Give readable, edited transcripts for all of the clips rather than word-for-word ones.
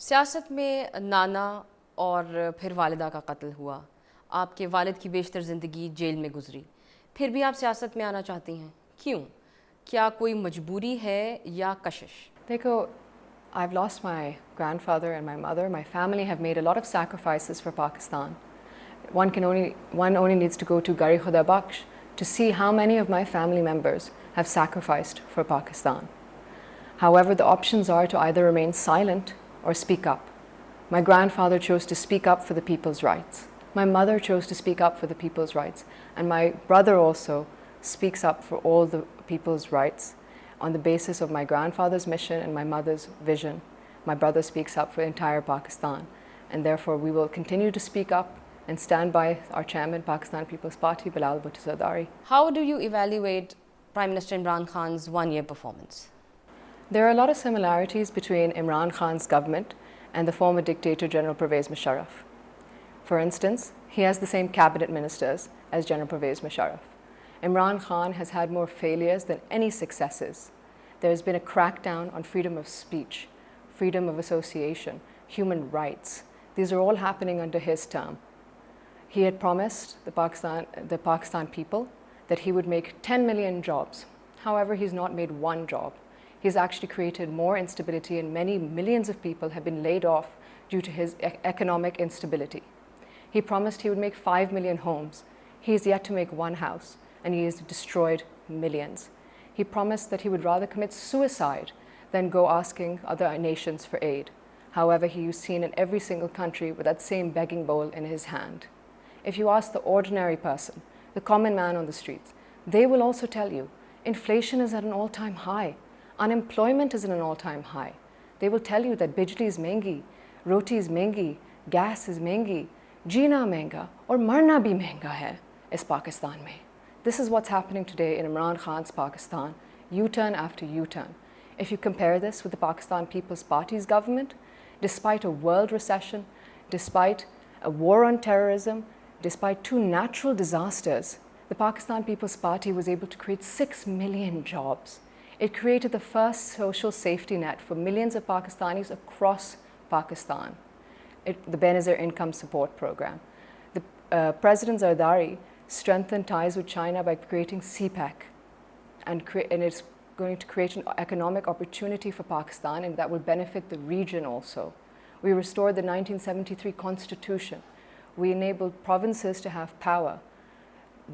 सियासत में नाना और फिर वालिदा का कत्ल हुआ। आपके वालिद की बेशतर ज़िंदगी जेल में गुजरी, फिर भी आप सियासत में आना चाहती हैं, क्यों? क्या कोई मजबूरी है या कशिश? देखो, I've lost my grandfather and my mother. My family have made a lot of sacrifices for Pakistan. One only needs to go to Gari Khuda Bakhsh to see how many of my family members have sacrificed for Pakistan. However, the options are to either remain silent or speak up. My grandfather chose to speak up for the people's rights. My mother chose to speak up for the people's rights. And my brother also speaks up for all the people's rights on the basis of my grandfather's mission and my mother's vision. My brother speaks up for entire Pakistan. And therefore, we will continue to speak up and stand by our chairman, Pakistan People's Party, Bilal Bhutto Zardari. How do you evaluate Prime Minister Imran Khan's one-year performance? There are a lot of similarities between Imran Khan's government and the former dictator General Pervez Musharraf. For instance, he has the same cabinet ministers as General Pervez Musharraf. Imran Khan has had more failures than any successes. There has been a crackdown on freedom of speech, freedom of association, human rights. These are all happening under his term. He had promised the Pakistan people that he would make 10 million jobs. However, he's not made one job. He's actually created more instability, and many millions of people have been laid off due to his economic instability. He promised he would make 5 million homes. He has yet to make one house, and he has destroyed millions. He promised that he would rather commit suicide than go asking other nations for aid. However, he is seen in every single country with that same begging bowl in his hand. If you ask the ordinary person, the common man on the streets, they will also tell you inflation is at an all-time high. Unemployment is at an all-time high. They will tell you that bijli is mehengi, roti is mehengi, gas is mehengi, jeena mehenga, or marna bhi mehenga hai is Pakistan mein. This is what's happening today in Imran Khan's Pakistan, U-turn after U-turn. If you compare this with the Pakistan People's Party's government, despite a world recession, despite a war on terrorism, despite 2 natural disasters, the Pakistan People's Party was able to create 6 million jobs. It created the first social safety net for millions of Pakistanis across Pakistan, the Benazir Income Support Program. President Zardari strengthened ties with China by creating CPEC, and it's going to create an economic opportunity for Pakistan, and that will benefit the region also. We restored the 1973 Constitution. We enabled provinces to have power.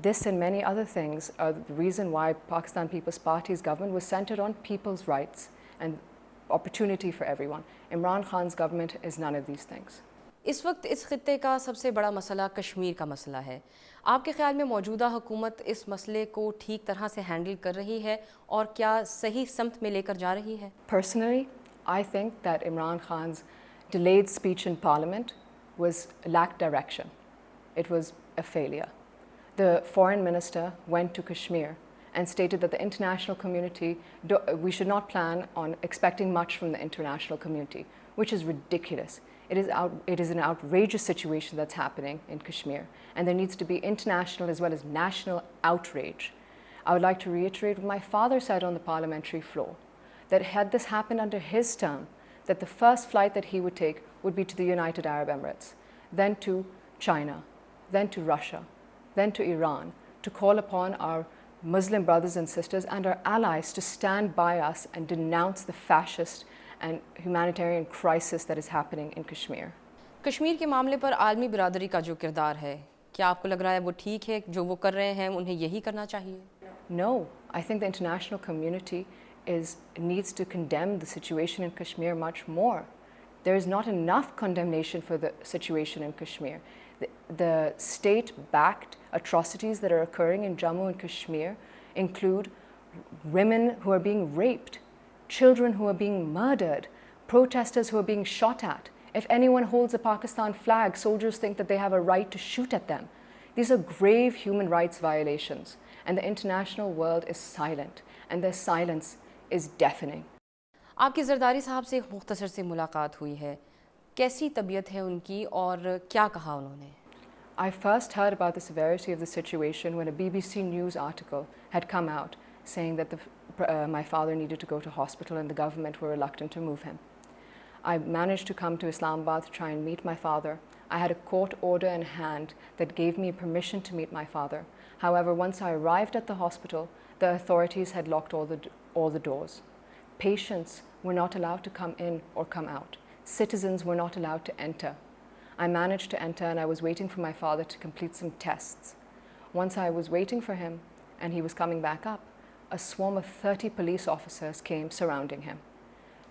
This and many other things are the reason why Pakistan People's Party's government was centered on people's rights and opportunity for everyone. Imran Khan's government is none of these things. इस वक्त इस खित्ते का सबसे बड़ा मसला कश्मीर का मसला है। आपके ख्याल में मौजूदा हुकूमत इस मसले को ठीक तरह से हैंडल कर रही है और क्या सही समत में लेकर जा रही है? Personally, I think that Imran Khan's delayed speech in Parliament lacked direction. It was a failure. The foreign minister went to Kashmir and stated that the international community, we should not plan on expecting much from the international community, which is ridiculous. It is an outrageous situation that's happening in Kashmir, and there needs to be international as well as national outrage. I would like to reiterate what my father said on the parliamentary floor, that had this happened under his term, that the first flight that he would take would be to the United Arab Emirates, then to China, then to Russia, then to Iran, to call upon our Muslim brothers and sisters and our allies to stand by us and denounce the fascist and humanitarian crisis that is happening in Kashmir. Kashmir के मामले पर आलमी बिरादरी का जो किरदार है, क्या आपको लग रहा है वो ठीक है, जो वो कर रहे हैं उन्हें यही करना चाहिए? No, I think the international community needs to condemn the situation in Kashmir much more. There is not enough condemnation for the situation in Kashmir. The state-backed atrocities that are occurring in Jammu and Kashmir include women who are being raped, children who are being murdered, protesters who are being shot at. If anyone holds a Pakistan flag, soldiers think that they have a right to shoot at them. These are grave human rights violations, and the international world is silent, and their silence is deafening. आपकी ज़रदारी साहब से एक मुख्तसर से मुलाकात हुई है, कैसी तबीयत है उनकी और क्या कहा उन्होंने? I first heard about the severity of the situation when a BBC News article had come out saying that my father needed to go to hospital and the government were reluctant to move him. I managed to come to Islamabad to try and meet my father. I had a court order in hand that gave me permission to meet my father. However, once I arrived at the hospital, the authorities had locked all the doors. Patients were not allowed to come in or come out. Citizens were not allowed to enter. I managed to enter and I was waiting for my father to complete some tests. Once I was waiting for him and he was coming back up, a swarm of 30 police officers came surrounding him.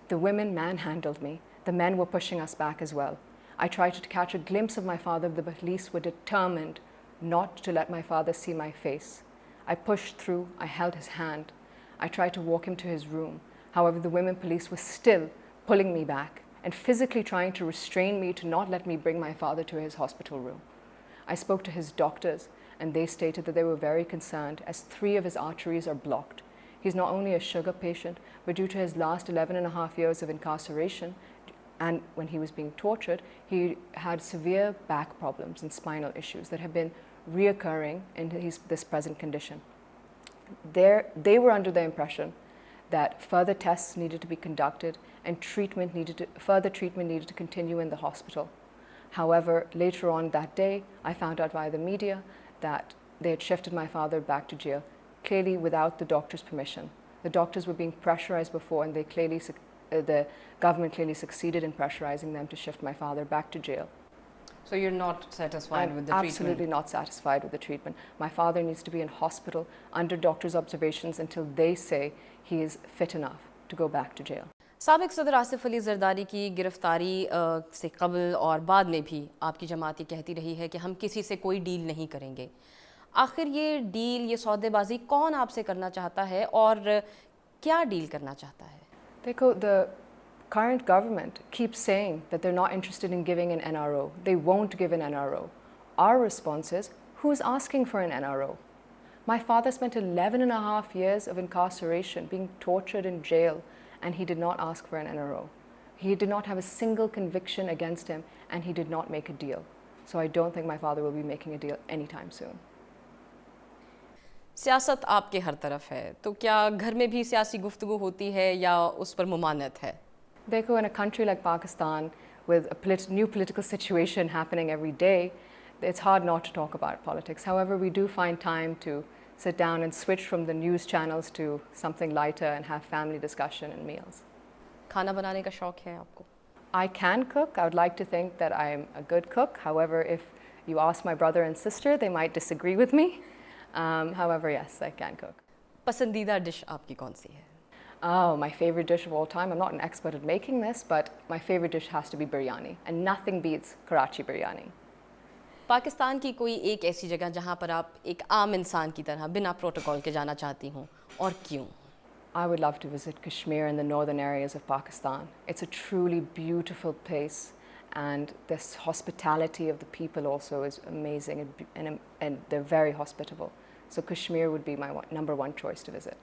The women manhandled me. The men were pushing us back as well. I tried to catch a glimpse of my father, but the police were determined not to let my father see my face. I pushed through, I held his hand. I tried to walk him to his room. However, the women police were still pulling me back and physically trying to restrain me to not let me bring my father to his hospital room. I spoke to his doctors and they stated that they were very concerned as 3 of his arteries are blocked. He's not only a sugar patient, but due to his last 11.5 years of incarceration, and when he was being tortured, he had severe back problems and spinal issues that have been reoccurring in this present condition. They were under the impression that further tests needed to be conducted and further treatment needed to continue in the hospital. However, later on that day, I found out via the media that they had shifted my father back to jail, clearly without the doctor's permission. The doctors were being pressurized before and the government clearly succeeded in pressurizing them to shift my father back to jail. So you're not satisfied with the I'm treatment? absolutely not satisfied with the treatment. My father needs to be in hospital under doctor's observations until they say he is fit enough to go back to jail. साबिक सदर आसिफ अली जरदारी की गिरफ्तारी से कबल और बाद में भी आपकी जमात ये कहती रही है कि हम किसी से कोई डील नहीं करेंगे। आखिर ये डील, ये सौदेबाजी कौन आपसे करना चाहता है और क्या डील करना चाहता है? देखो, the current government keeps saying that they're not interested in giving an NRO. They won't give an NRO. Our response is, who's asking for an NRO? My father spent 11.5 years of incarceration, being tortured in jail, and he did not ask for an NRO. He did not have a single conviction against him, and he did not make a deal. So I don't think my father will be making a deal anytime soon. सियासत आपके हर तरफ है, तो क्या घर में भी सियासी गुफ्तगू होती है या उस पर मुमानत है? देखो, in a country like Pakistan, with a new political situation happening every day, it's hard not to talk about politics. However, we do find time to sit down and switch from the news channels to something lighter and have family discussion and meals. खाना बनाने का शौक है आपको? I can cook. I would like to think that I'm a good cook. However, if you ask my brother and sister, they might disagree with me. However, yes, I can cook. पसंदीदा dish आपकी कौन सी है? Oh, my favorite dish of all time. I'm not an expert at making this, but my favorite dish has to be biryani, and nothing beats Karachi biryani. Pakistan की कोई एक ऐसी जगह जहाँ पर आप एक आम इंसान की तरह बिना प्रोटोकॉल के जाना चाहती हूँ, और क्यों? I would love to visit Kashmir and the northern areas of Pakistan. It's a truly beautiful place, and this hospitality of the people also is amazing, and they're very hospitable. So Kashmir would be my number one choice to visit.